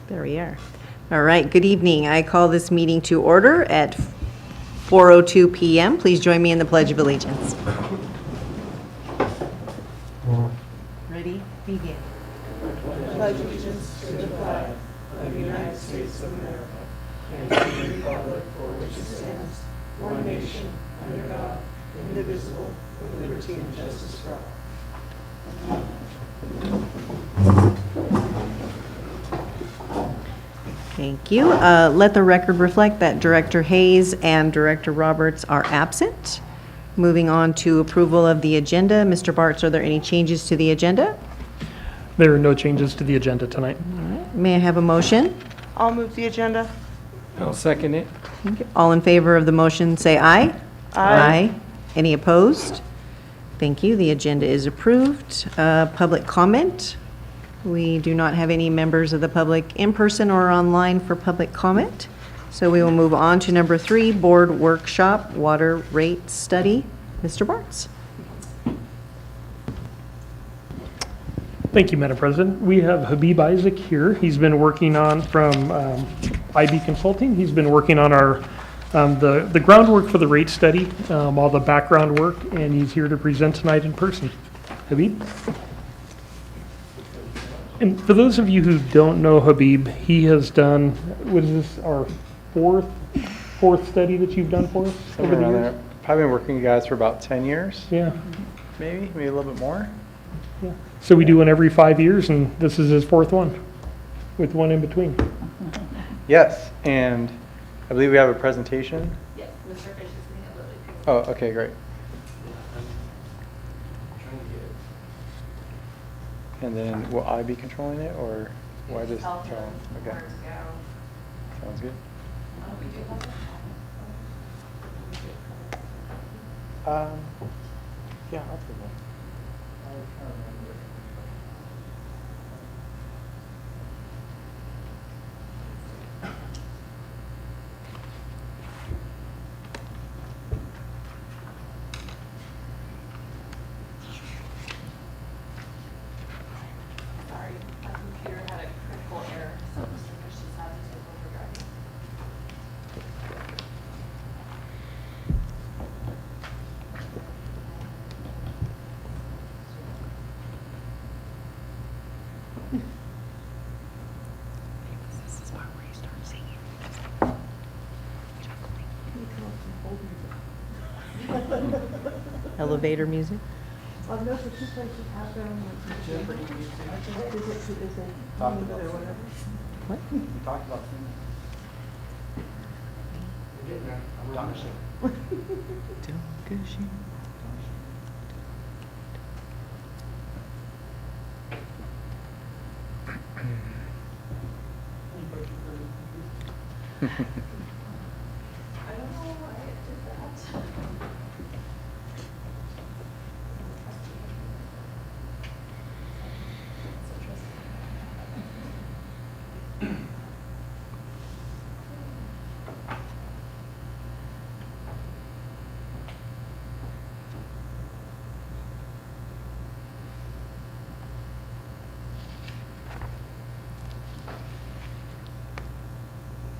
There we are. All right, good evening. I call this meeting to order at 4:02 p.m. Please join me in the Pledge of Allegiance. Ready? Begin. Pledge allegiance to the flag of the United States of America and to the republic for which it stands, one nation, under God, indivisible, with liberty and justice for all. Thank you. Let the record reflect that Director Hayes and Director Roberts are absent. Moving on to approval of the agenda. Mr. Bartz, are there any changes to the agenda? There are no changes to the agenda tonight. All right. May I have a motion? I'll move the agenda. I'll second it. Okay. All in favor of the motion, say aye. Aye. Any opposed? Thank you. The agenda is approved. Public comment. We do not have any members of the public in person or online for public comment. So we will move on to number 3, board workshop, water rate study. Mr. Bartz. Thank you, Madam President. We have Habib Isaac here. He's been working on, from IB Consulting, he's been working on our, the groundwork for the rate study, all the background work, and he's here to present tonight in person. Habib? And for those of you who don't know Habib, he has done, what is this, our fourth study that you've done for us over the years? I've been working with you guys for about 10 years, Yeah, maybe a little bit more. yeah. So we do one every 5 years, and this is his 4th one, with one in between. Yes, and I believe we have a presentation. Yes, Mr. Fish is going to Lily. Oh, okay, great. And then will I be controlling it, or will I just Tell control? them Okay, where to go. sounds good. We do have it. Yeah, I'll take that. Sorry, my computer had a critical error, so Mr. Fish decided to take over driving. This is part where you start singing. Elevator music. I've noticed that two places have their own Jeopardy music. Is it Talked or about whatever? What? We talked about singing. We're getting there. I don't know why it did that. That's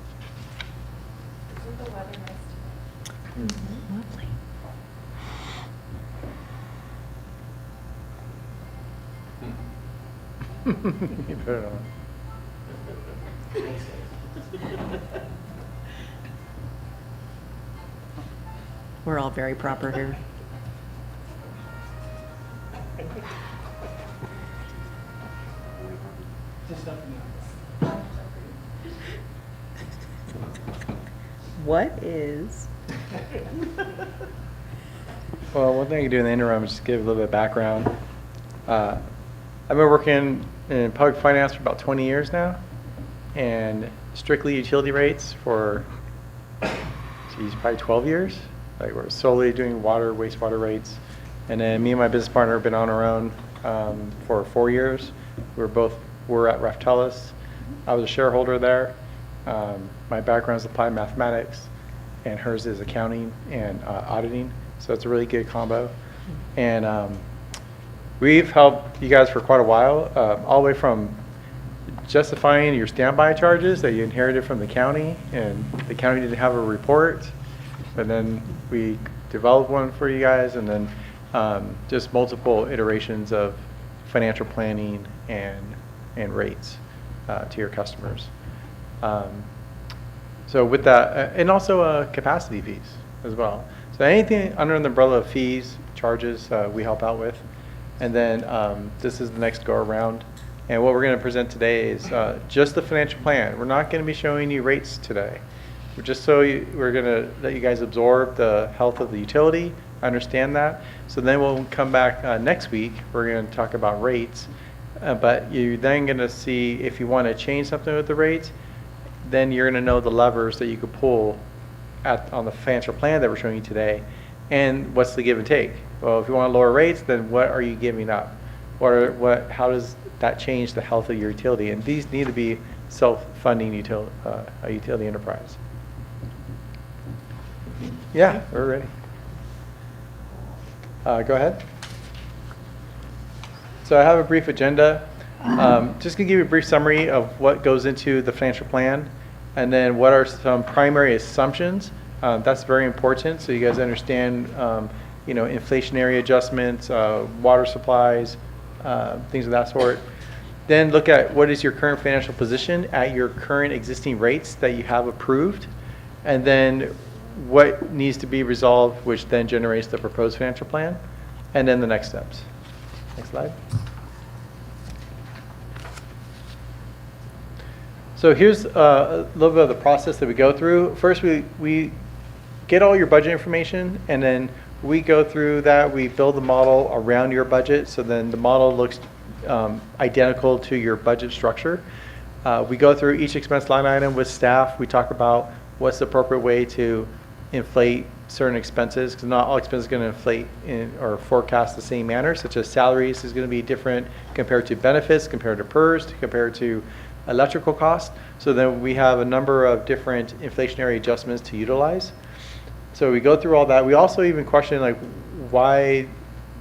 interesting. Isn't the weather nice today? Lovely. You put it on. We're all very proper here. What is? Well, one thing I can do in the interim is just give a little bit of background. I've been working in public finance for about 20 years now, and strictly utility rates for, probably 12 years. Like, we're solely doing water, wastewater rates. And then me and my business partner have been on our own for 4 years. We're at Raftellus. I was a shareholder there. My background is applied mathematics, and hers is accounting and auditing. So it's a really good combo. And we've helped you guys for quite a while, all the way from justifying your standby charges that you inherited from the county, and the county didn't have a report, but then we developed one for you guys, and then just multiple iterations of financial planning and rates to your customers. So with that, and also capacity fees as well. So anything under the umbrella of fees, charges, we help out with. And then this is the next go around. And what we're going to present today is just the financial plan. We're not going to be showing you rates today. We're just we're going to let you guys absorb the health of the utility, understand that. So then we'll come back next week. We're going to talk about rates. But you're then going to see if you want to change something with the rates, then you're going to know the levers that you could pull on the financial plan that we're showing you today. And what's the give and take? Well, if you want to lower rates, then what are you giving up? How does that change the health of your utility? And these need to be self-funding utility enterprise. Yeah, we're ready. Go ahead. So I have a brief agenda. Just going to give you a brief summary of what goes into the financial plan, and then what are some primary assumptions. That's very important, so you guys understand, inflationary adjustments, water supplies, things of that sort. Then look at what is your current financial position at your current existing rates that you have approved, and then what needs to be resolved, which then generates the proposed financial plan, and then the next steps. Next slide. So here's a little bit of the process that we go through. First, we get all your budget information, and then we go through that. We build the model around your budget, so then the model looks identical to your budget structure. We go through each expense line item with staff. We talk about what's the appropriate way to inflate certain expenses, because not all expenses are going to inflate or forecast the same manner, such as salaries is going to be different compared to benefits, compared to PERS, compared to electrical costs. So then we have a number of different inflationary adjustments to utilize. So we go through all that. We also even question, like, why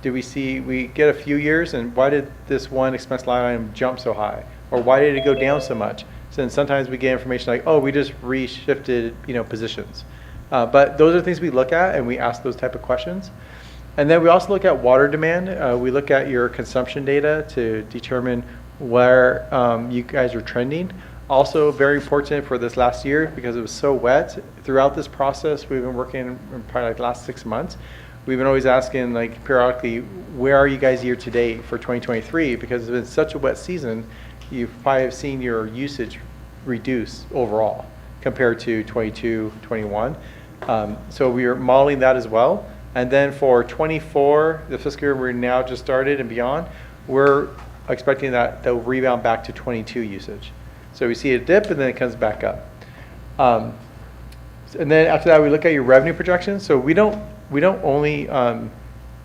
do we get a few years, and why did this one expense line item jump so high? Or why did it go down so much? So then sometimes we get information like, oh, we just reshifted, positions. But those are things we look at, and we ask those type of questions. And then we also look at water demand. We look at your consumption data to determine where you guys are trending. Also very important for this last year, because it was so wet. Throughout this process, we've been working probably like the last 6 months. We've been always asking, like, periodically, where are you guys year to date for 2023? Because it's been such a wet season, you probably have seen your usage reduce overall compared to 22, 21. So we are modeling that as well. And then for 24, the fiscal year we're now just started and beyond, we're expecting that they'll rebound back to 22 usage. So we see a dip, and then it comes back up. And then after that, we look at your revenue projections. So we don't only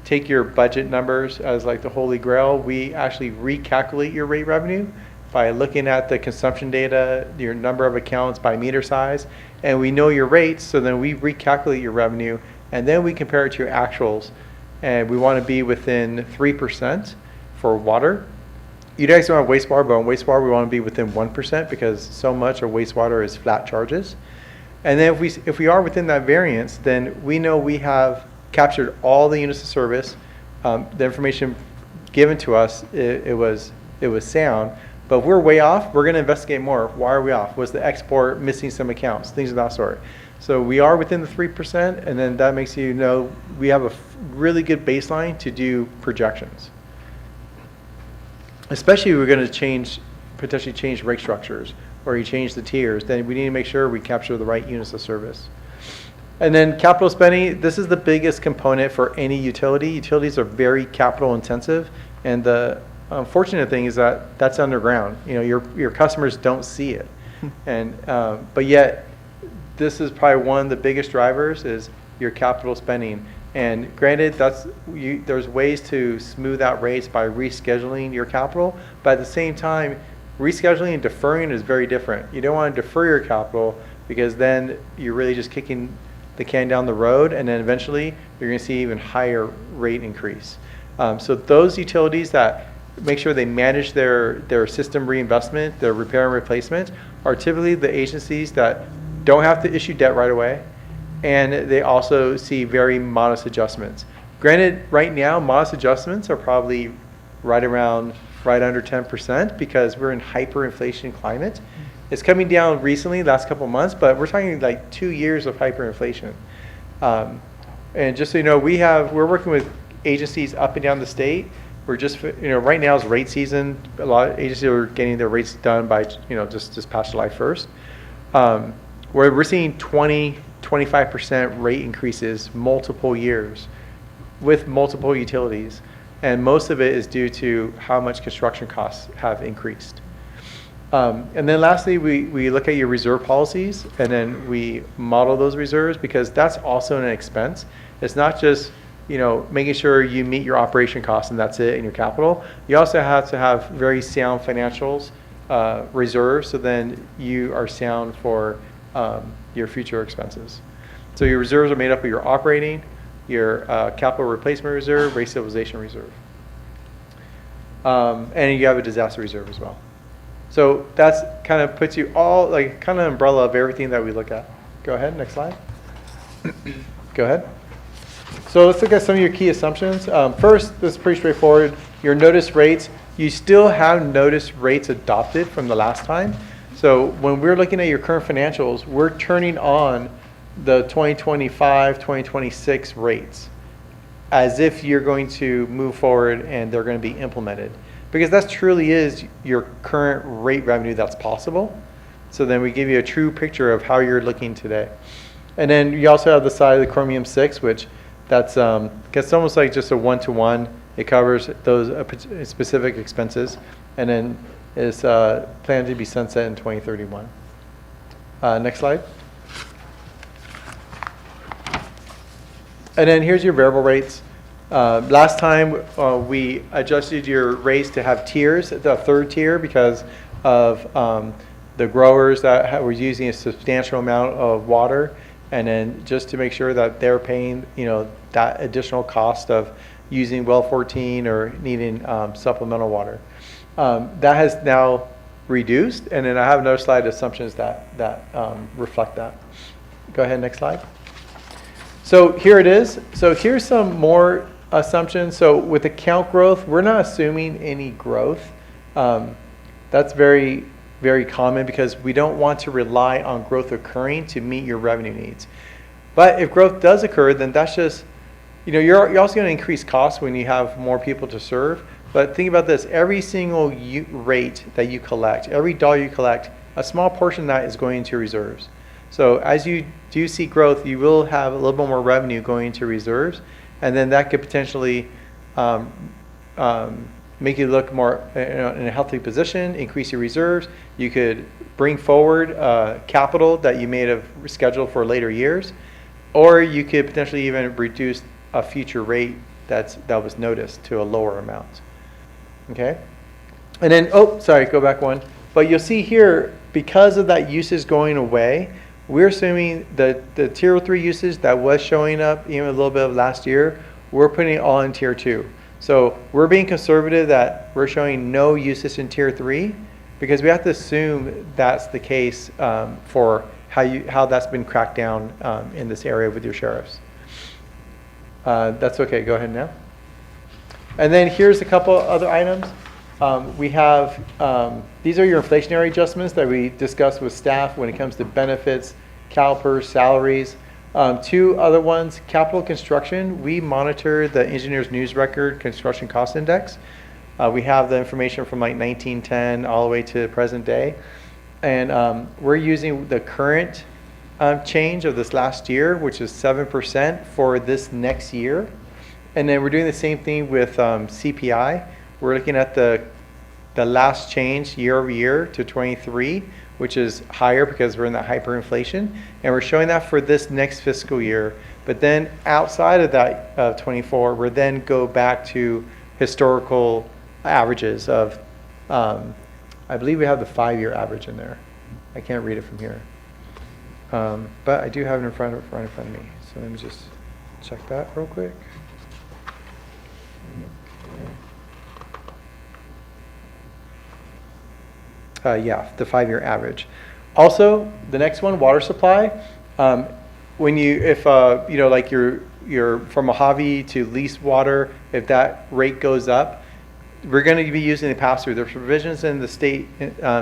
take your budget numbers as like the holy grail. We actually recalculate your rate revenue by looking at the consumption data, your number of accounts by meter size, and we know your rates. So then we recalculate your revenue, and then we compare it to your actuals, and we want to be within 3% for water. You guys don't have wastewater, but on wastewater we want to be within 1%, because so much of wastewater is flat charges. And then if we are within that variance, then we know we have captured all the units of service. The information given to us, it was sound. But if we're way off, we're going to investigate more. Why are we off? Was the export missing some accounts? Things of that sort. So we are within the 3%, and then that makes you know we have a really good baseline to do projections. Especially if we're going to potentially change rate structures, or you change the tiers, then we need to make sure we capture the right units of service. And then capital spending, this is the biggest component for any utility. Utilities are very capital intensive, and the unfortunate thing is that that's underground. Your customers don't see it, and but yet this is probably one of the biggest drivers is your capital spending. And granted, there's ways to smooth out rates by rescheduling your capital, but at the same time, rescheduling and deferring is very different. You don't want to defer your capital, because then you're really just kicking the can down the road, and then eventually you're going to see even higher rate increase. So those utilities that make sure they manage their system reinvestment, their repair and replacement, are typically the agencies that don't have to issue debt right away, and they also see very modest adjustments. Granted, right now, modest adjustments are probably right under 10% because we're in hyperinflation climate. It's coming down recently, last couple of months, but we're talking like 2 years of hyperinflation. And just so you know, we're working with agencies up and down the state. We're just, right now is rate season. A lot of agencies are getting their rates done by, just past July 1st. Where we're seeing 25% rate increases multiple years with multiple utilities. And most of it is due to how much construction costs have increased. And then lastly, we look at your reserve policies, and then we model those reserves, because that's also an expense. It's not just, making sure you meet your operation costs and that's it in your capital. You also have to have very sound financials, reserves, so then you are sound for your future expenses. So your reserves are made up of your operating, your capital replacement reserve, rate stabilization reserve. And you have a disaster reserve as well. So that's kind of puts you all, like, kind of umbrella of everything that we look at. Go ahead, next slide. Go ahead. So let's look at some of your key assumptions. First, this is pretty straightforward. Your notice rates, you still have notice rates adopted from the last time. So when we're looking at your current financials, we're turning on the 2025, 2026 rates as if you're going to move forward and they're going to be implemented. Because that truly is your current rate revenue that's possible. So then we give you a true picture of how you're looking today. And then you also have the side of the Chromium 6, which that's it's almost like just a one-to-one. It covers those specific expenses, and then is planned to be sunset in 2031. Next slide. And then here's your variable rates. Last time we adjusted your rates to have tiers, the third tier, because of the growers that were using a substantial amount of water, and then just to make sure that they're paying, that additional cost of using well 14 or needing supplemental water. That has now reduced, and then I have another slide of assumptions that reflect that. Go ahead, next slide. So here it is. So here's some more assumptions. So with account growth, we're not assuming any growth. That's very, very common because we don't want to rely on growth occurring to meet your revenue needs. But if growth does occur, then that's just, you're also going to increase costs when you have more people to serve. But think about this, every single rate that you collect, every dollar you collect, a small portion of that is going into reserves. So as you do see growth, you will have a little bit more revenue going into reserves, and then that could potentially make you look more in a healthy position, increase your reserves. You could bring forward capital that you may have scheduled for later years, or you could potentially even reduce a future rate that was noticed to a lower amount. Okay? And then, go back one. But you'll see here, because of that usage going away, we're assuming that the tier 3 usage that was showing up even a little bit of last year, we're putting it all in tier 2. So we're being conservative that we're showing no usage in tier 3 because we have to assume that's the case for how that's been cracked down in this area with your sheriffs. That's okay, go ahead now. And then here's a couple other items. We have, these are your inflationary adjustments that we discussed with staff when it comes to benefits, CalPERS, salaries. Two other ones, capital construction. We monitor the Engineers News Record Construction Cost Index. We have the information from like 1910 all the way to present day. And we're using the current change of this last year, which is 7% for this next year. And then we're doing the same thing with CPI. We're looking at the last change year over year to 23, which is higher because we're in that hyperinflation. And we're showing that for this next fiscal year. But then outside of that 24, we're then go back to historical averages of, I believe we have the 5-year average in there. I can't read it from here. But I do have it right in front of me. So let me just check that real quick. the 5-year average. Also, the next one, water supply. When you, if like you're from Mojave to leased water, if that rate goes up, we're going to be using the pass-through. There's provisions in the state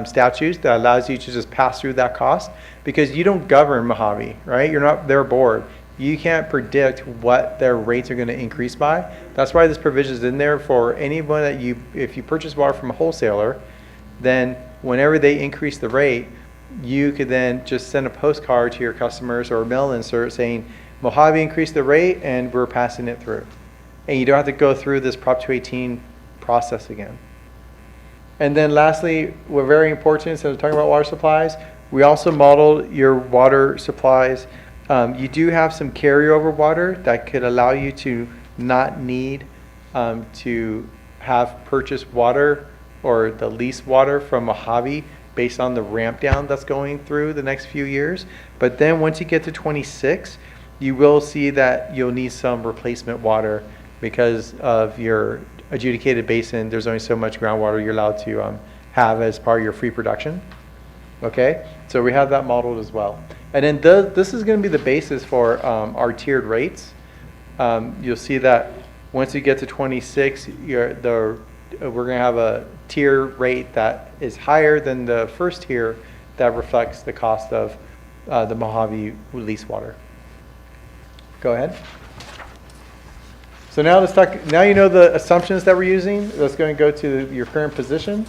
statutes that allows you to just pass through that cost because you don't govern Mojave, right? You're not their board. You can't predict what their rates are going to increase by. That's why this provision is in there for anyone that if you purchase water from a wholesaler, then whenever they increase the rate, you could then just send a postcard to your customers or a mail insert saying, Mojave increased the rate and we're passing it through. And you don't have to go through this Prop 218 process again. And then lastly, we're very important, so we're talking about water supplies, we also modeled your water supplies. You do have some carryover water that could allow you to not need to have purchased water or the leased water from Mojave based on the ramp down that's going through the next few years. But then once you get to 26, you will see that you'll need some replacement water because of your adjudicated basin. There's only so much groundwater you're allowed to have as part of your free production. Okay, so we have that modeled as well. And then this is going to be the basis for our tiered rates. You'll see that once you get to 26, we're going to have a tier rate that is higher than the first tier that reflects the cost of the Mojave lease water. Go ahead. So now let's talk. Now you know the assumptions that we're using. Let's go and go to your current position.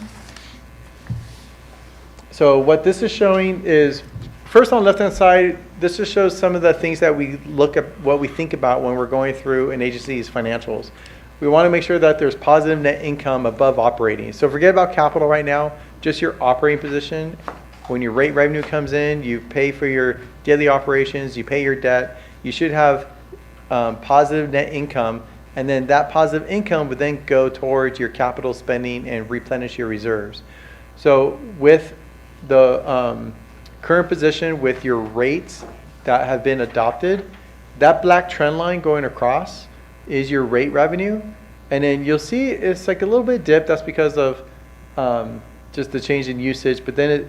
So what this is showing is, first on the left-hand side, this just shows some of the things that we look at, what we think about when we're going through an agency's financials. We want to make sure that there's positive net income above operating. So forget about capital right now, just your operating position. When your rate revenue comes in, you pay for your daily operations, you pay your debt, you should have positive net income, and then that positive income would then go towards your capital spending and replenish your reserves. So with the current position with your rates that have been adopted, that black trend line going across is your rate revenue. And then you'll see it's like a little bit dipped. That's because of just the change in usage. But then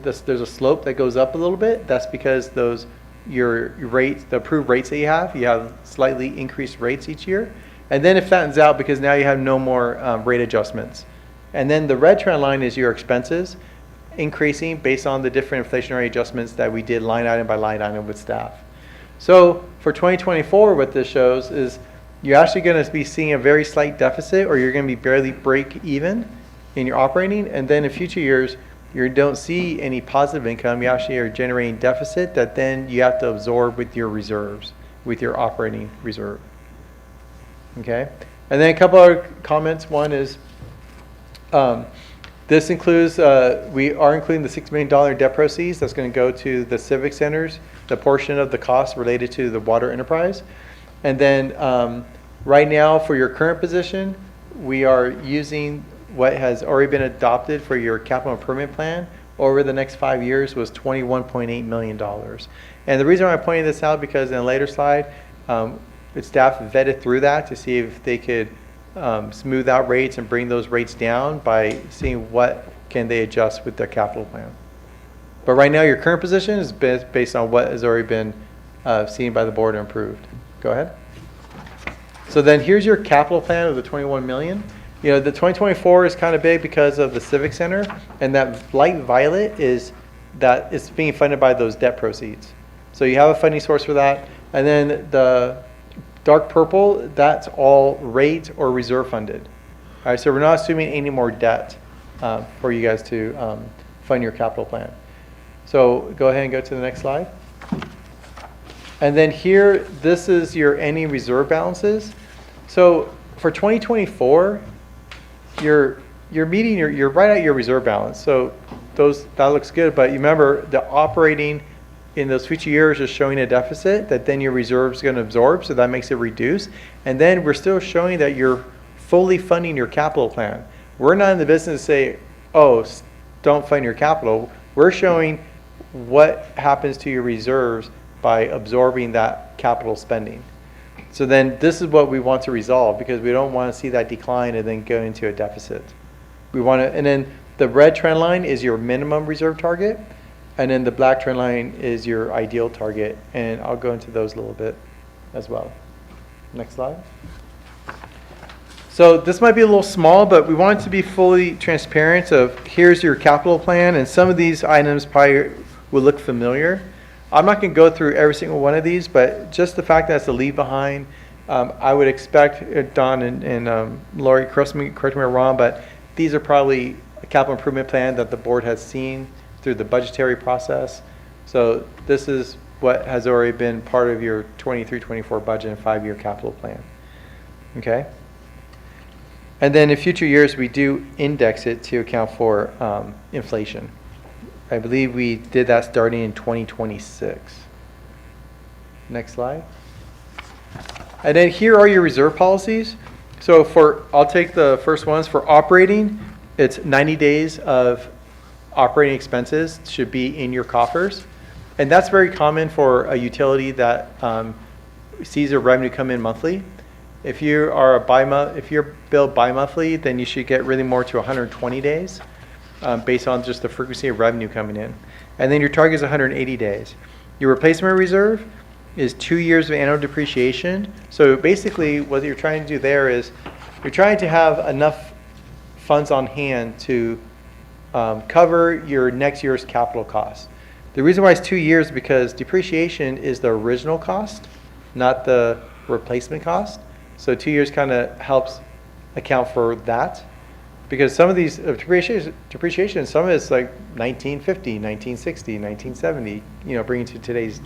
there's a slope that goes up a little bit. That's because your rates, the approved rates that you have slightly increased rates each year. And then it flattens out because now you have no more rate adjustments. And then the red trend line is your expenses increasing based on the different inflationary adjustments that we did line item by line item with staff. So for 2024, what this shows is you're actually going to be seeing a very slight deficit, or you're going to be barely break even in your operating. And then in future years, you don't see any positive income. You actually are generating deficit that then you have to absorb with your reserves, with your operating reserve. Okay. And then a couple other comments. One is, this includes, we are including the $6 million debt proceeds that's going to go to the civic centers, the portion of the cost related to the water enterprise. And then right now for your current position, we are using what has already been adopted for your capital improvement plan over the next 5 years was $21.8 million. And the reason why I'm pointing this out because in a later slide, staff vetted through that to see if they could smooth out rates and bring those rates down by seeing what can they adjust with their capital plan. But right now your current position is based on what has already been seen by the board and approved. Go ahead. So then here's your capital plan of the 21 million. You know, the 2024 is kind of big because of the civic center, and that light violet is that it's being funded by those debt proceeds. So you have a funding source for that. And then the dark purple, that's all rate or reserve funded. All right, so we're not assuming any more debt for you guys to fund your capital plan. So go ahead and go to the next slide. And then here, this is your ending reserve balances. So for 2024, you're meeting you're right at your reserve balance. So that looks good, but you remember the operating in those future years is showing a deficit that then your reserve is going to absorb, so that makes it reduce. And then we're still showing that you're fully funding your capital plan. We're not in the business to say, oh, don't fund your capital. We're showing what happens to your reserves by absorbing that capital spending. So then this is what we want to resolve because we don't want to see that decline and then go into a deficit. We want to, and then The red trend line is your minimum reserve target, and then the black trend line is your ideal target, and I'll go into those a little bit as well. Next slide. So this might be a little small, but we want it to be fully transparent of here's your capital plan, and some of these items probably will look familiar. I'm not going to go through every single one of these, but just the fact that it's a leave behind, I would expect, Don and Lori, correct me if I'm wrong, but these are probably a capital improvement plan that the board has seen through the budgetary process. So this is what has already been part of your 23-24 budget and 5-year capital plan. Okay? And then in future years, we do index it to account for inflation. I believe we did that starting in 2026. Next slide. And then here are your reserve policies. So I'll take the first ones. For operating, it's 90 days of operating expenses should be in your coffers. And that's very common for a utility that sees their revenue come in monthly. If you're billed bi-monthly, then you should get really more to 120 days based on just the frequency of revenue coming in. And then your target is 180 days. Your replacement reserve is 2 years of annual depreciation. So basically what you're trying to do there is you're trying to have enough funds on hand to cover your next year's capital costs. The reason why it's 2 years is because depreciation is the original cost, not the replacement cost. So 2 years kind of helps account for that. Because some of these depreciation, some of it's like 1950, 1960, 1970, bringing to today's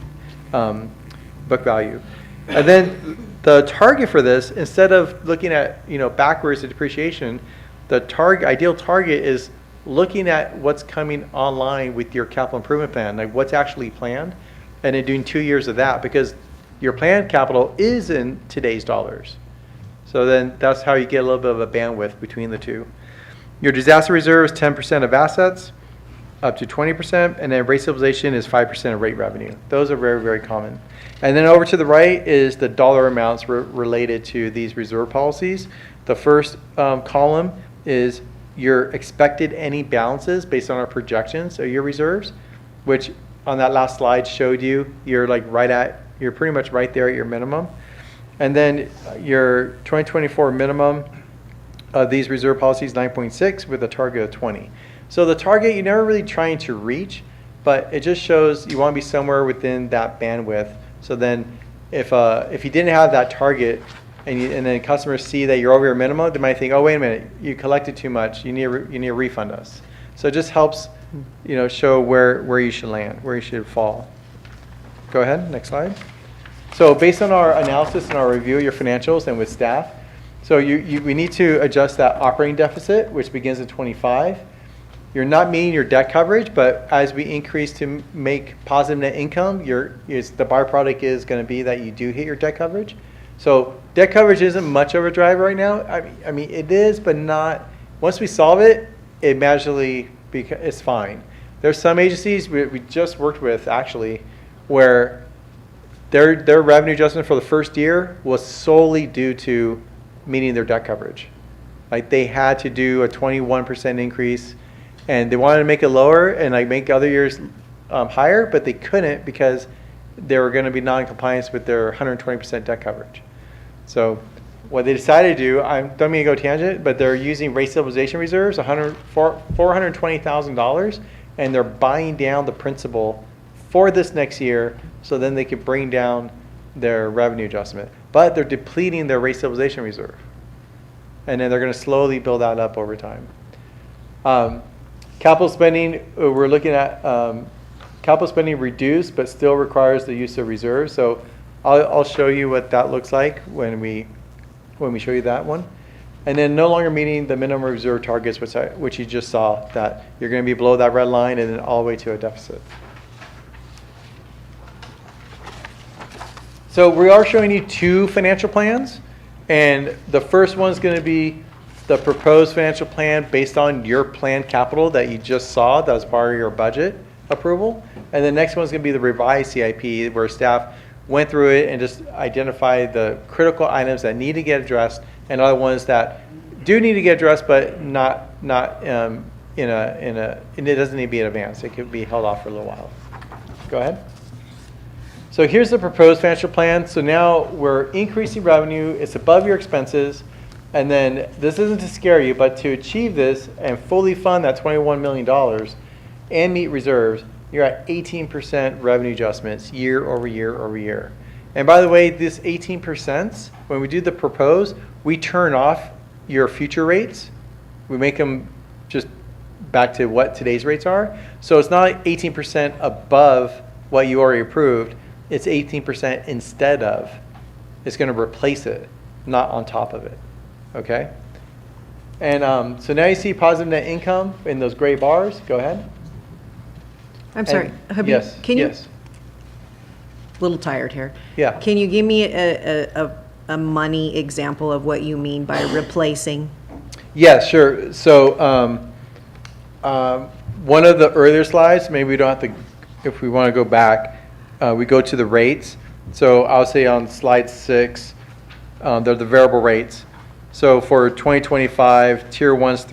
book value. And then the target for this, instead of looking at backwards to depreciation, the ideal target is looking at what's coming online with your capital improvement plan, like what's actually planned, and then doing 2 years of that, because your planned capital is in today's dollars. So then that's how you get a little bit of a bandwidth between the two. Your disaster reserve is 10% of assets, up to 20%, and then rate stabilization is 5% of rate revenue. Those are very, very common. And then over to the right is the dollar amounts related to these reserve policies. The first column is your expected ending balances based on our projections of your reserves, which on that last slide showed you you're pretty much right there at your minimum. And then your 2024 minimum of these reserve policies, 9.6 with a target of 20. So the target you're never really trying to reach, but it just shows you want to be somewhere within that bandwidth. So then if you didn't have that target and then customers see that you're over your minimum, they might think, oh, wait a minute, you collected too much, you need to refund us. So it just helps show where you should land, where you should fall. Go ahead, next slide. So based on our analysis and our review of your financials and with staff, so we need to adjust that operating deficit, which begins in 25. You're not meeting your debt coverage, but as we increase to make positive net income, the byproduct is going to be that you do hit your debt coverage. So debt coverage isn't much of a driver right now. I mean it is, but not. Once we solve it, it magically it's fine. There's some agencies we just worked with actually, where their revenue adjustment for the first year was solely due to meeting their debt coverage. Like they had to do a 21% increase, and they wanted to make it lower and make other years higher, but they couldn't because they were going to be non-compliance with their 120% debt coverage. So what they decided to do, I don't mean to go tangent, but they're using rate stabilization reserves, $420,000, and they're buying down the principal for this next year, so then they could bring down their revenue adjustment. But they're depleting their rate stabilization reserve. And then they're going to slowly build that up over time. Capital spending, we're looking at capital spending reduced, but still requires the use of reserves. So I'll show you what that looks like when we show you that one. And then no longer meeting the minimum reserve targets, which you just saw, that you're going to be below that red line and then all the way to a deficit. So we are showing you two financial plans, and the first one is going to be the proposed financial plan based on your planned capital that you just saw that was part of your budget approval. And the next one is going to be the revised CIP, where staff went through it and just identified the critical items that need to get addressed and other ones that do need to get addressed but not and it doesn't need to be in advance. It could be held off for a little while. Go ahead. So here's the proposed financial plan. So now we're increasing revenue. It's above your expenses. And then this isn't to scare you, but to achieve this and fully fund that $21 million and meet reserves, you're at 18% revenue adjustments year over year over year. And by the way, this 18%, when we do the proposed, we turn off your future rates. We make them just back to what today's rates are. So it's not 18% above what you already approved. It's 18% instead of. It's going to replace it, not on top of it. Okay? And so now you see positive net income in those gray bars. Go ahead. I'm sorry, Habib, Yes. can you, Yes. little tired here. Yeah. Can you give me a money example of what you mean by replacing? Yeah, sure. So one of the earlier slides, maybe we don't have to, if we want to go back, we go to the rates. So I'll say on slide 6, they're the variable rates. So for 2025, tier 1's,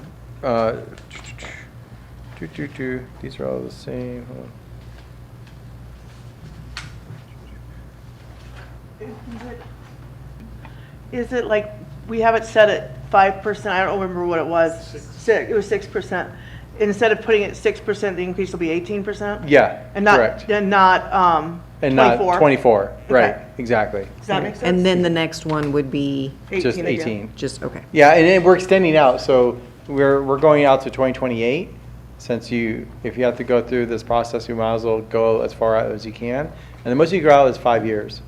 these are all the same. Hold on. Is it like, we have it set at 5%, I don't remember what it was. It was 6%. Instead of putting it at 6%, the increase will be 18%? Yeah, And not, correct. and not, And not 24? 24, right, Okay. exactly. Does that make sense? And then the next one would be Just 18 again. 18. just, okay. Yeah, and then we're extending out, so we're going out to 2028. Since if you have to go through this process, you might as well go as far out as you can. And the most you go out is 5 years.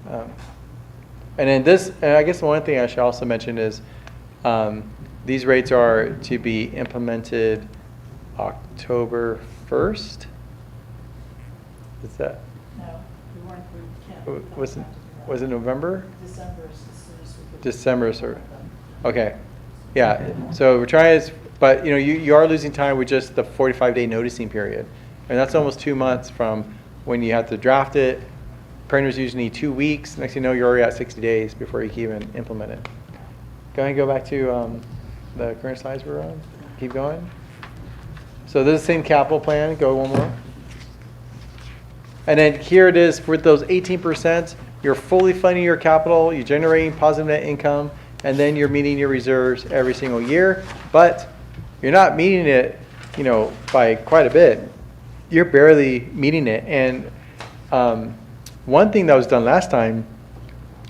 And then this, and I guess the one thing I should also mention is these rates are to be implemented October 1st. Is that, No, we weren't, we can't. was it November? December is as soon as we could. December, sir. Okay, yeah, so we're trying to, but you are losing time with just the 45-day noticing period. And that's almost 2 months from when you have to draft it. Printers usually need 2 weeks. Next thing you know, you're already at 60 days before you can even implement it. Go ahead and go back to the current slides we're on. Keep going. So this is the same capital plan. Go one more. And then here it is with those 18%. You're fully funding your capital. You're generating positive net income. And then you're meeting your reserves every single year. But you're not meeting it, by quite a bit. You're barely meeting it. And one thing that was done last time,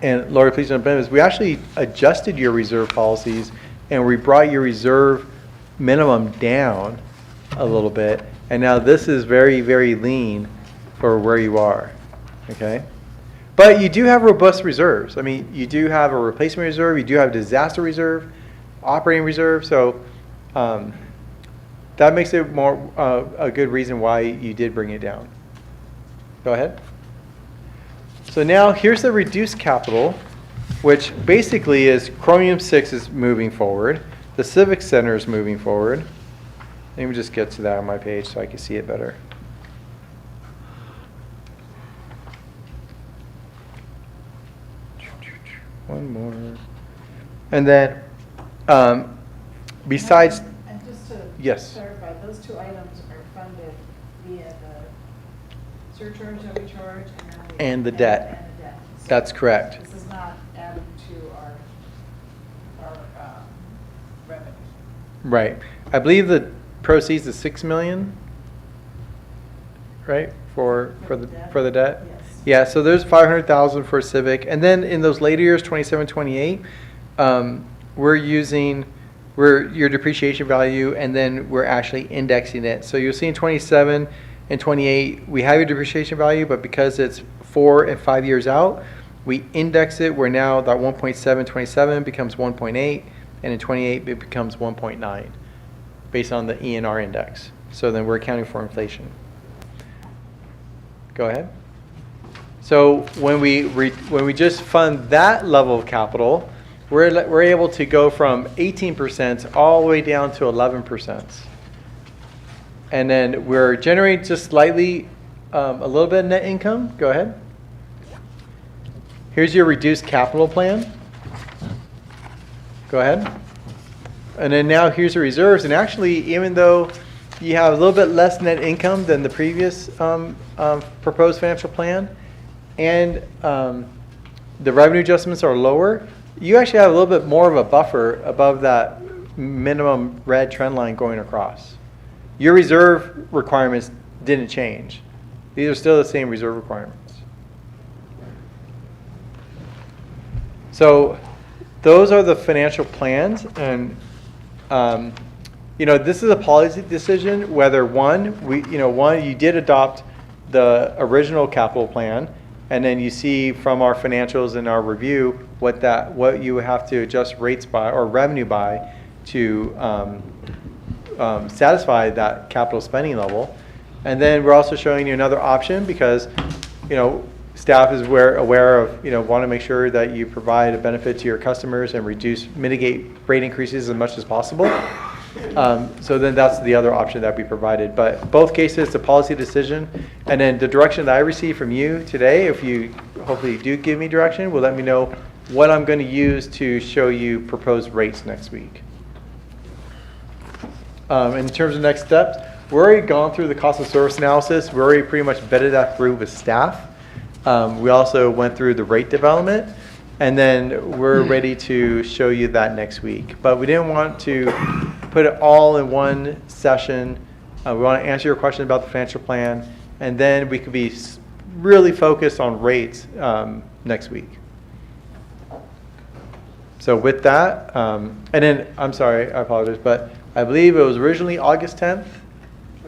and Laura, please jump in, is we actually adjusted your reserve policies and we brought your reserve minimum down a little bit. And now this is very, very lean for where you are. Okay? But you do have robust reserves. I mean, you do have a replacement reserve, you do have a disaster reserve, operating reserve. So that makes it more a good reason why you did bring it down. Go ahead. So now here's the reduced capital, which basically is Chromium 6 is moving forward. The Civic Center is moving forward. Let me just get to that on my page so I can see it better. One more. And then besides, And just to yes. clarify, those two items are funded via the surcharge that we charge And the debt. And the debt. So That's correct. This is not adding to our revenue. Right. I believe the proceeds is $6 million, right, for the debt? Yes. Yeah, so there's $500,000 for Civic. And then in those later years, 27, 28, we're using your depreciation value, and then we're actually indexing it. So you'll see in 27 and 28, we have your depreciation value, but because it's 4 and 5 years out, we index it where now that 1.7, 27 becomes 1.8, and in 28 it becomes 1.9 based on the ENR index. So then we're accounting for inflation. Go ahead. So when we just fund that level of capital, we're able to go from 18% all the way down to 11%. And then we're generating just slightly a little bit of net income. Go ahead. Here's your reduced capital plan. Go ahead. And then now here's the reserves. And actually, even though you have a little bit less net income than the previous proposed financial plan, and the revenue adjustments are lower, you actually have a little bit more of a buffer above that minimum red trend line going across. Your reserve requirements didn't change. These are still the same reserve requirements. So those are the financial plans, and this is a policy decision whether you did adopt the original capital plan, and then you see from our financials and our review what you have to adjust rates by or revenue by to satisfy that capital spending level. And then we're also showing you another option because staff is aware of want to make sure that you provide a benefit to your customers and mitigate rate increases as much as possible. So then that's the other option that we provided. But both cases, it's a policy decision. And then the direction that I received from you today, if you hopefully do give me direction, will let me know what I'm going to use to show you proposed rates next week. In terms of next steps, we're already gone through the cost of service analysis. We already pretty much vetted that through with staff. We also went through the rate development, and then we're ready to show you that next week. But we didn't want to put it all in one session. We want to answer your question about the financial plan, and then we could be really focused on rates next week. So with that, and then, I'm sorry, I apologize, but I believe it was originally August 10th,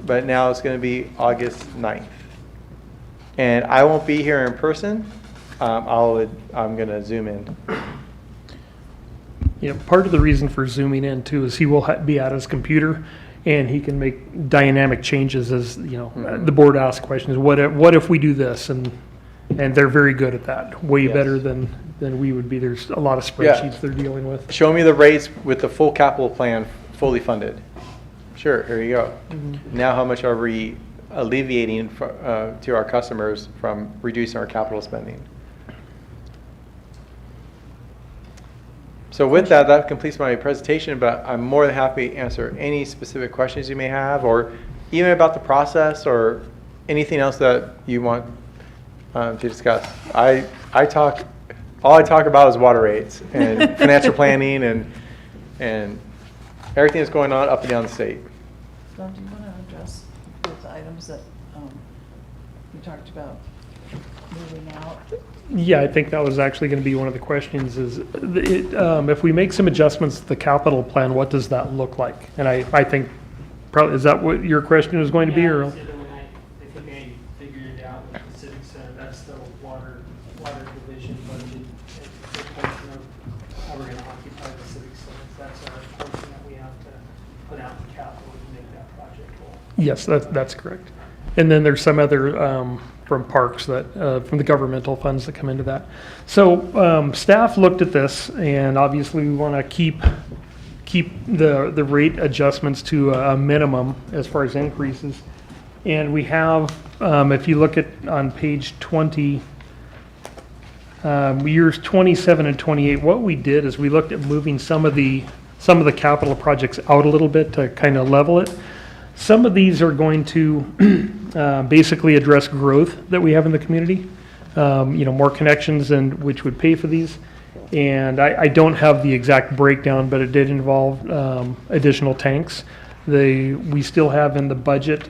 but now it's going to be August 9th. And I won't be here in person. I'm going to Zoom in. Part of the reason for zooming in too is he will be at his computer and he can make dynamic changes as, the board asks questions. What if we do this? And they're very good at that. Way better than we would be. There's a lot of spreadsheets they're dealing with. Show me the rates with the full capital plan fully funded. Sure, here you go. Mm-hmm. Now how much are we alleviating to our customers from reducing our capital spending? So with that completes my presentation, but I'm more than happy to answer any specific questions you may have, or even about the process or anything else that you want to discuss. All I talk about is water rates and financial planning and everything that's going on up and down the state. Don, do you want to address those items that you talked about moving out? Yeah, I think that was actually going to be one of the questions is if we make some adjustments to the capital plan, what does that look like? And I think probably, is that what your question is going to be? Or? I think I figured it out with the civic center. That's the water division budget. And the portion of how we're going to occupy the civic center. That's our portion that we have to put out in capital to make that project whole. Yes, that's correct. And then there's some other from parks that from the governmental funds that come into that. So staff looked at this, and obviously we want to keep the rate adjustments to a minimum as far as increases. And we have, if you look at on page 20, years 27 and 28, what we did is we looked at moving some of the capital projects out a little bit to kind of level it. Some of these are going to basically address growth that we have in the community, more connections and which would pay for these. And I don't have the exact breakdown, but it did involve additional tanks. We still have in the budget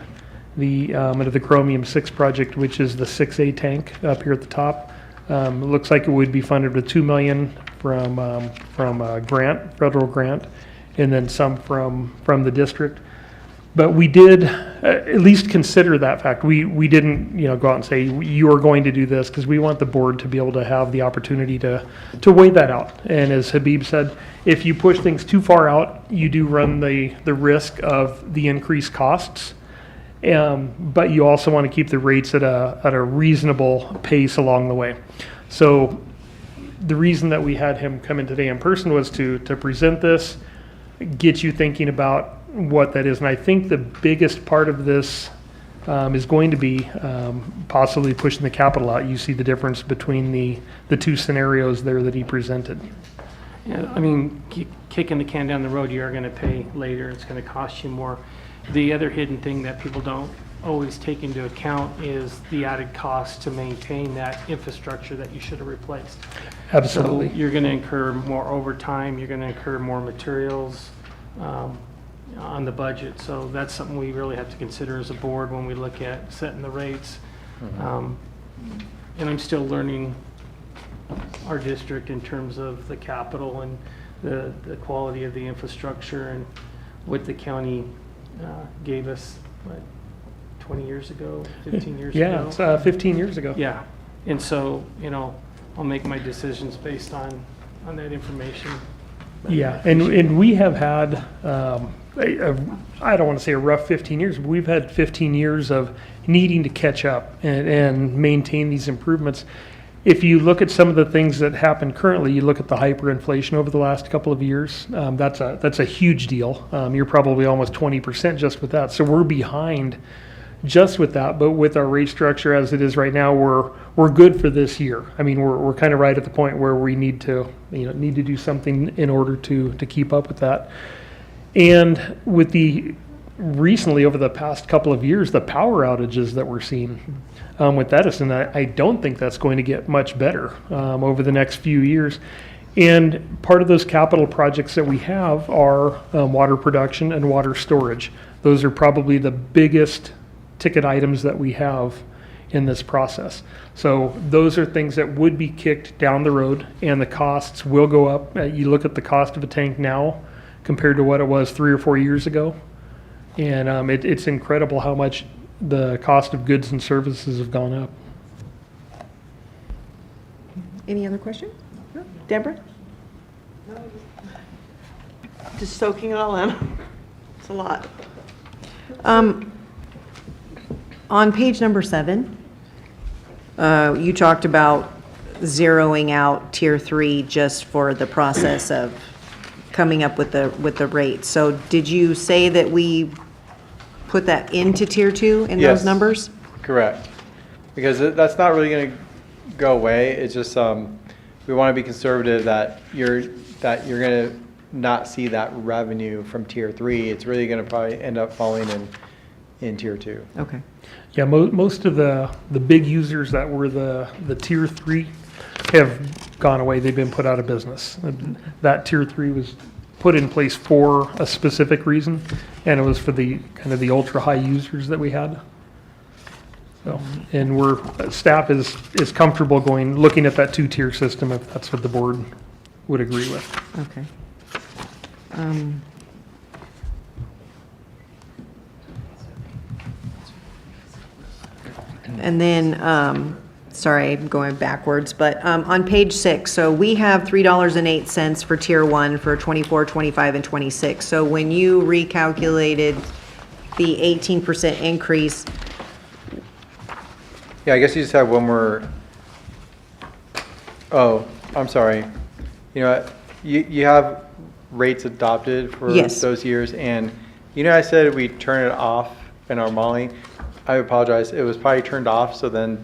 the Chromium 6 project, which is the 6A tank up here at the top. It looks like it would be funded with $2 million from a grant, federal grant, and then some from the district. But we did at least consider that fact. We didn't, go out and say you are going to do this, because we want the board to be able to have the opportunity to weigh that out. And as Habib said, if you push things too far out, you do run the risk of the increased costs. But you also want to keep the rates at a reasonable pace along the way. So the reason that we had him come in today in person was to present this, get you thinking about what that is. And I think the biggest part of this is going to be possibly pushing the capital out. You see the difference between the two scenarios there that he presented. Yeah, I mean, kicking the can down the road, you are gonna pay later, it's gonna cost you more. The other hidden thing that people don't always take into account is the added cost to maintain that infrastructure that you should have replaced. Absolutely. So you're gonna incur more overtime, you're gonna incur more materials, on the budget. So that's something we really have to consider as a board when we look at setting the rates. And I'm still learning our district in terms of the capital and the quality of the infrastructure and what the county gave us, what, 20 years ago, 15 years Yeah, ago? it's 15 years ago. Yeah, and so, I'll make my decisions based on that information. Yeah, and we have had, I don't want to say a rough 15 years, but we've had 15 years of needing to catch up and maintain these improvements. If you look at some of the things that happen currently, you look at the hyperinflation over the last couple of years, that's a huge deal. You're probably almost 20% just with that. So we're behind just with that, but with our rate structure as it is right now, we're good for this year. I mean, we're kind of right at the point where we need to do something in order to keep up with that. And with the recently over the past couple of years, the power outages that we're seeing with Edison, I don't think that's going to get much better over the next few years. And part of those capital projects that we have are water production and water storage. Those are probably the biggest ticket items that we have in this process. So those are things that would be kicked down the road, and the costs will go up. You look at the cost of a tank now compared to what it was 3 or 4 years ago, and it's incredible how much the cost of goods and services have gone up. Any other questions? No? Deborah? Just soaking it all in. It's a lot. On page number 7, you talked about zeroing out tier 3 just for the process of coming up with the rate. So did you say that we put that into tier 2 in Yes. those numbers? Correct. Because that's not really going to go away. It's just we want to be conservative that you're going to not see that revenue from tier 3. It's really going to probably end up falling in tier 2. Okay. Yeah, most of the big users that were the tier 3 have gone away. They've been put out of business. And that tier 3 was put in place for a specific reason, and it was for the kind of the ultra high users that we had. So, and staff is comfortable looking at that 2-tier system if that's what the board would agree with. Okay. And then, sorry, I'm going backwards, but on page 6, so we have $3.08 for tier 1 for 24, 25, and 26. So when you recalculated the 18% increase, Yeah, I guess you just have one more. Oh, I'm sorry. You know what? You have rates adopted for Yes. those years, and I said we turn it off in our modeling. I apologize. It was probably turned off, so then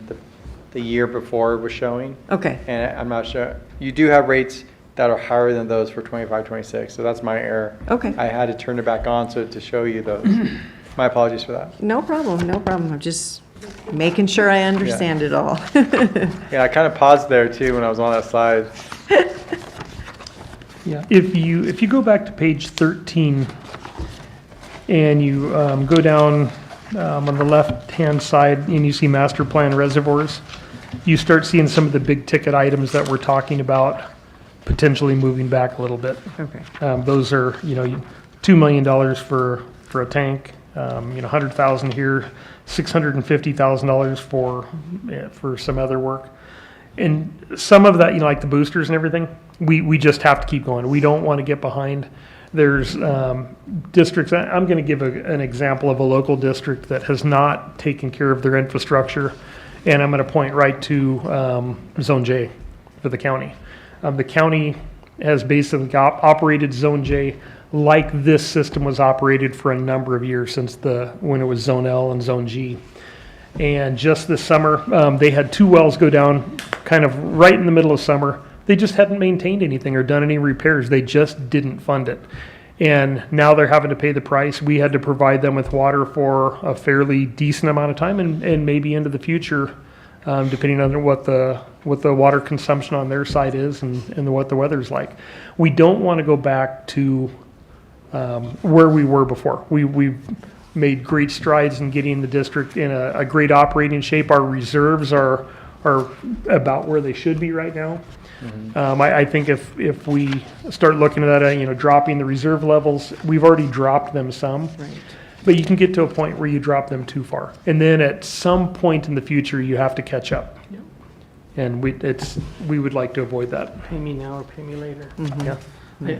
the year before was showing. okay, And I'm not sure. You do have rates that are higher than those for 25, 26, so that's my error. okay. I had to turn it back on to show you those. My apologies for that. No problem, no problem. I'm just making sure I understand it all. Yeah, I kind of paused there too when I was on that slide. Yeah, if you go back to page 13 and you go down on the left-hand side and you see master plan reservoirs, you start seeing some of the big ticket items that we're talking about potentially moving back a little bit. Okay, Those are, $2 million for a tank, $100,000 here, $650,000 for some other work. And some of that, like the boosters and everything, we just have to keep going. We don't want to get behind. There's districts, I'm going to give an example of a local district that has not taken care of their infrastructure, and I'm going to point right to Zone J for the county. The county has basically operated Zone J like this system was operated for a number of years since when it was Zone L and Zone G. And just this summer, they had 2 wells go down kind of right in the middle of summer, they just hadn't maintained anything or done any repairs. They just didn't fund it. And now they're having to pay the price. We had to provide them with water for a fairly decent amount of time and maybe into the future, depending on what the water consumption on their side is and what the weather's like. We don't want to go back to where we were before. We've made great strides in getting the district in a great operating shape. Our reserves are about where they should be right now. I think if we start looking at that, dropping the reserve levels, we've already dropped them some. Right. But you can get to a point where you drop them too far. And then at some point in the future, you have to catch up. Yep. And we would like to avoid that. Pay me now or pay me later. Yeah.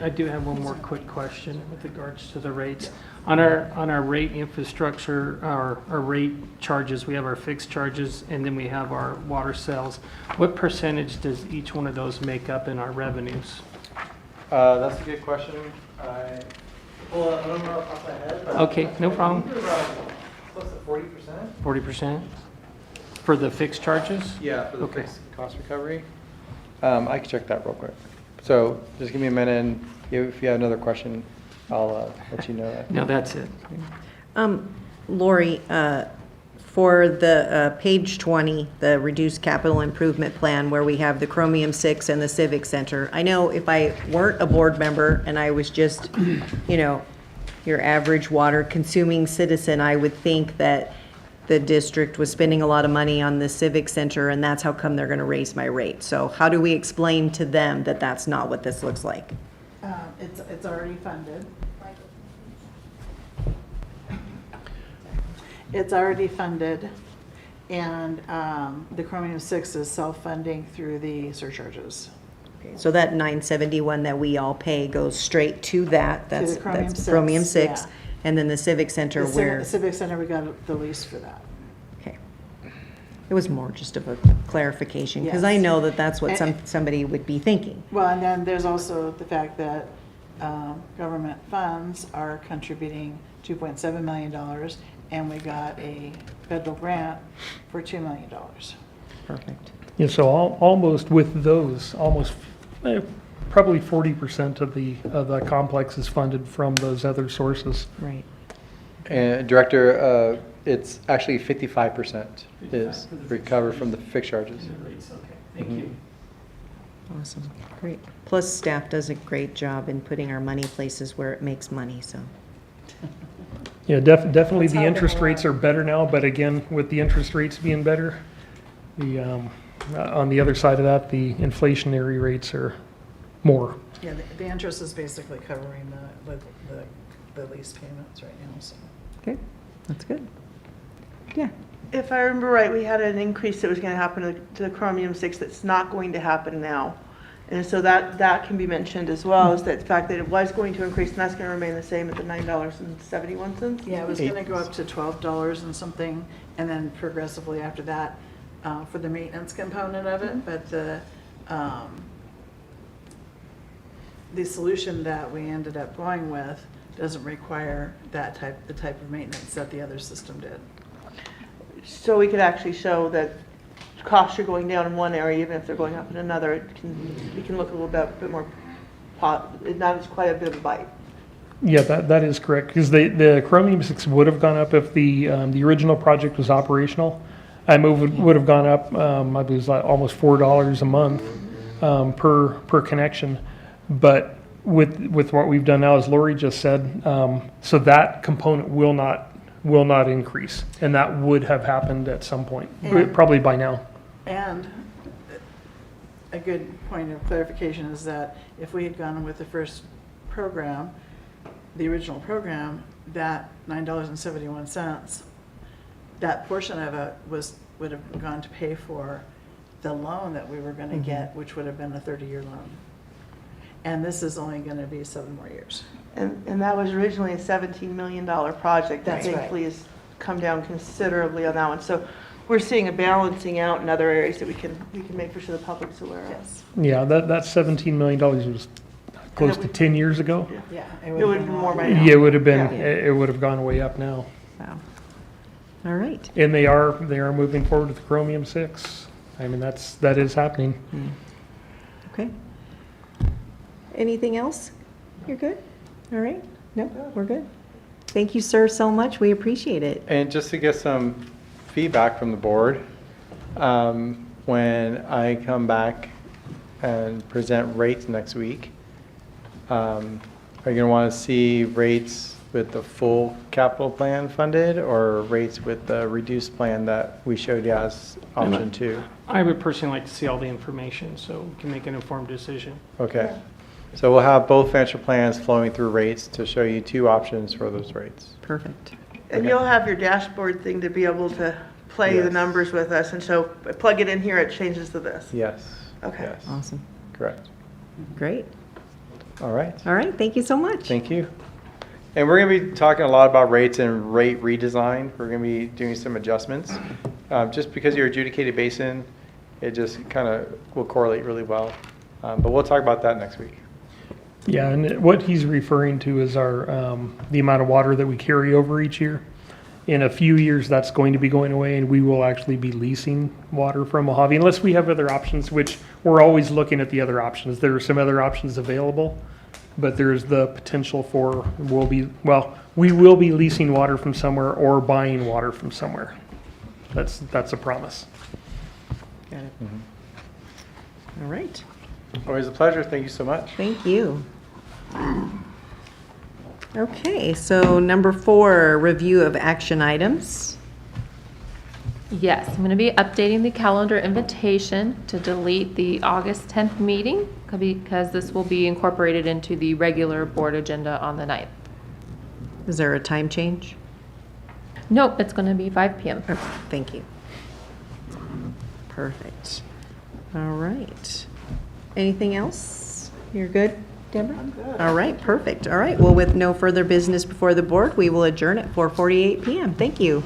I do have one more quick question with regards to the rates. On our rate infrastructure, our rate charges, we have our fixed charges, and then we have our water sales. What percentage does each one of those make up in our revenues? That's a good question. I don't know off the top of my head. But Okay, no problem. I think we're around close to 40%. 40%? For the fixed charges? Yeah, for the Okay. fixed cost recovery. I can check that real quick. So just give me a minute, and if you have another question, I'll let you know that. No, that's it. Lori, for the page 20, the reduced capital improvement plan where we have the Chromium 6 and the Civic Center, I know if I weren't a board member and I was just, your average water consuming citizen, I would think that the district was spending a lot of money on the Civic Center and that's how come they're going to raise my rate. So how do we explain to them that that's not what this looks like? It's already funded. It's already funded, and the Chromium 6 is self-funding through the surcharges. So that 971 that we all pay goes straight to that. To That's the Chromium that's 6, Chromium 6. yeah. And then the Civic Center where, The Civic Center, we got the lease for that. okay. It was more just of a clarification, because I Yes. know that that's what And- somebody would be thinking. Well, and then there's also the fact that government funds are contributing $2.7 million, and we got a federal grant for $2 million. Perfect. Yeah, so almost with those, probably 40% of the complex is funded from those other sources. Right. And Director, it's actually 55% is recovered from the fixed charges. The rates, okay. Thank you. Awesome. Great. Plus, staff does a great job in putting our money places where it makes money, so. Yeah, definitely That's the how interest they rates are better now, but again, with the interest rates being better, on the other side of that, the inflationary rates are more. Yeah, the interest is basically covering the lease payments right now, so. Okay, that's good. Yeah. If I remember right, we had an increase that was going to happen to the Chromium 6 that's not going to happen now. And so that can be mentioned as well, is that the fact that it was going to increase, and that's going to remain the same at the $9.71. Yeah, it was gonna go up to $12 and something, and then progressively after that, for the maintenance component of it, but the solution that we ended up going with doesn't require the type of maintenance that the other system did. So we could actually show that costs are going down in one area, even if they're going up in another. We can look a little bit more, not as quite a bit of a bite. Yeah, that is correct, because the Chromium 6 would have gone up if the original project was operational. Would have gone up, I believe it was like almost $4 a month per connection. But with what we've done now, as Lori just said, so that component will not increase, and that would have happened at some point, And- probably by now. And a good point of clarification is that if we had gone with the first program, the original program, that $9.71, that portion of it would have gone to pay for the loan that we were going to get, which would have been a 30-year loan. And this is only going to be 7 more years. And that was originally a $17 million project. That That's right. thankfully has come down considerably on that one. So we're seeing a balancing out in other areas that we can make for sure the public's aware of. Yes. Yeah, that $17 million was close to 10 years ago. Yeah. It would have been more by now. Yeah, it would have been, Yeah. it would have gone way up now. Wow. All right. And they are moving forward with the Chromium 6. I mean, that is happening. Okay. Anything else? You're good? All right? No, we're good. Thank you, sir, so much. We appreciate it. And just to get some feedback from the board, when I come back and present rates next week, are you going to want to see rates with the full capital plan funded or rates with the reduced plan that we showed you as option 2? I would personally like to see all the information so we can make an informed decision. Okay. So we'll have both financial plans flowing through rates to show you 2 options for those rates. Perfect. And Okay. you'll have your dashboard thing to be able to play the Yes. numbers with us, and so plug it in here, it changes to this. Yes. Okay. Yes. Awesome. Correct. Great. All right. All right. Thank you so much. Thank you. And we're going to be talking a lot about rates and rate redesign. We're going to be doing some adjustments. Just because you're adjudicated basin, it just kind of will correlate really well. But we'll talk about that next week. Yeah, and what he's referring to is our, the amount of water that we carry over each year. In a few years, that's going to be going away, and we will actually be leasing water from Mojave, unless we have other options, which we're always looking at the other options. There are some other options available, but there's the potential for, we will be leasing water from somewhere or buying water from somewhere. That's a promise. Got it. All right. Always a pleasure. Thank you so much. Thank you. Okay, so number 4, review of action items. Yes, I'm going to be updating the calendar invitation to delete the August 10th meeting because this will be incorporated into the regular board agenda on the 9th. Is there a time change? Nope, it's going to be 5 p.m. Okay, thank you. Perfect. All right. Anything else? You're good, Deborah? I'm good. All right, perfect. All right, well, with no further business before the board, we will adjourn at 4:48 p.m. Thank you.